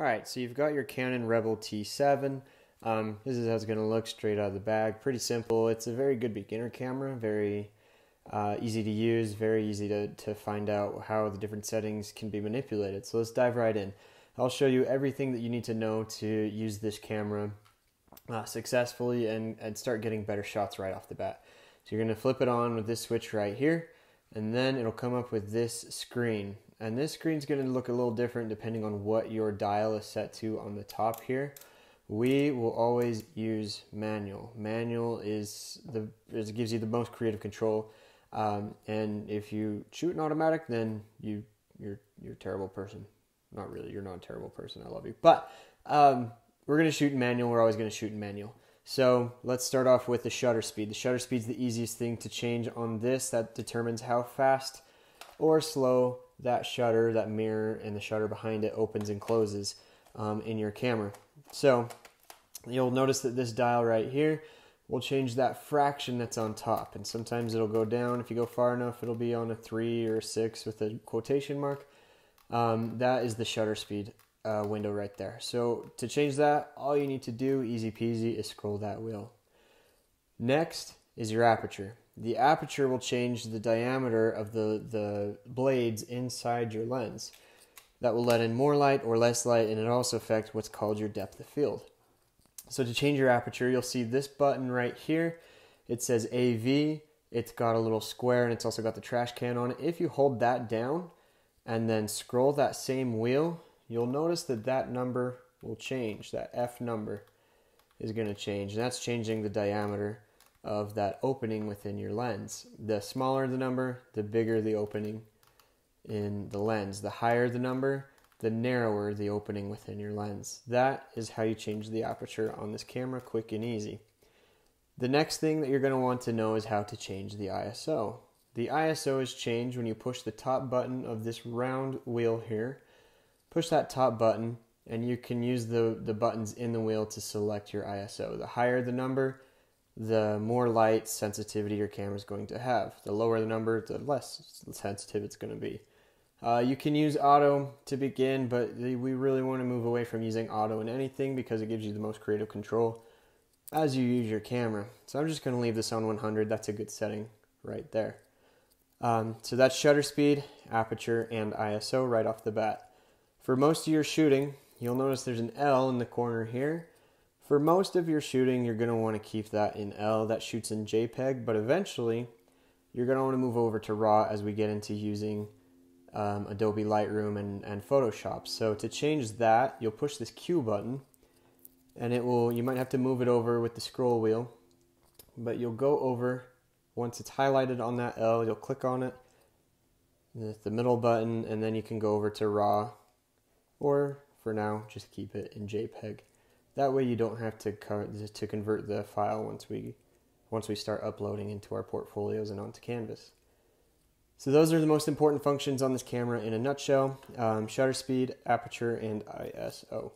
Alright, so you've got your Canon Rebel T7. This is how it's going to look straight out of the bag. Pretty simple. It's a very good beginner camera, very easy to use, very easy to find out how the different settings can be manipulated. So let's dive right in. I'll show you everything that you need to know to use this camera successfully and start getting better shots right off the bat. So you're going to flip it on with this switch right here, and then it'll come up with this screen. And this screen's going to look a little different depending on what your dial is set to on the top here. We will always use manual. Manual gives you the most creative control. And if you shoot in automatic, then you're a terrible person. Not really, you're not a terrible person. I love you. But we're going to shoot in manual. We're always going to shoot in manual. So let's start off with the shutter speed. The shutter speed is the easiest thing to change on this. That determines how fast or slow that shutter, that mirror, and the shutter behind it opens and closes in your camera. So you'll notice that this dial right here will change that fraction that's on top, and sometimes it'll go down. If you go far enough, it'll be on a 3 or a 6 with a quotation mark. That is the shutter speed window right there. So to change that, all you need to do, easy peasy, is scroll that wheel. Next is your aperture. The aperture will change the diameter of the blades inside your lens. That will let in more light or less light, and it also affects what's called your depth of field. So to change your aperture, you'll see this button right here. It says AV. It's got a little square, and it's also got the trash can on it. If you hold that down and then scroll that same wheel, you'll notice that that number will change. That F number is going to change, and that's changing the diameter of that opening within your lens. The smaller the number, the bigger the opening in the lens. The higher the number, the narrower the opening within your lens. That is how you change the aperture on this camera, quick and easy. The next thing that you're going to want to know is how to change the ISO. The ISO is changed when you push the top button of this round wheel here. Push that top button, and you can use the buttons in the wheel to select your ISO. The higher the number, the more light sensitivity your camera is going to have. The lower the number, the less sensitive it's going to be. You can use auto to begin, but we really want to move away from using auto in anything because it gives you the most creative control as you use your camera. So I'm just going to leave this on 100. That's a good setting right there. So that's shutter speed, aperture, and ISO right off the bat. For most of your shooting, you'll notice there's an L in the corner here. For most of your shooting, you're going to want to keep that in L. That shoots in JPEG, but eventually you're going to want to move over to RAW as we get into using Adobe Lightroom and Photoshop. So to change that, you'll push this Q button, and you might have to move it over with the scroll wheel, but you'll go over, once it's highlighted on that L, you'll click on it, the middle button, and then you can go over to RAW, or for now, just keep it in JPEG. That way you don't have to convert the file once we start uploading into our portfolios and onto Canvas. So those are the most important functions on this camera in a nutshell: shutter speed, aperture, and ISO.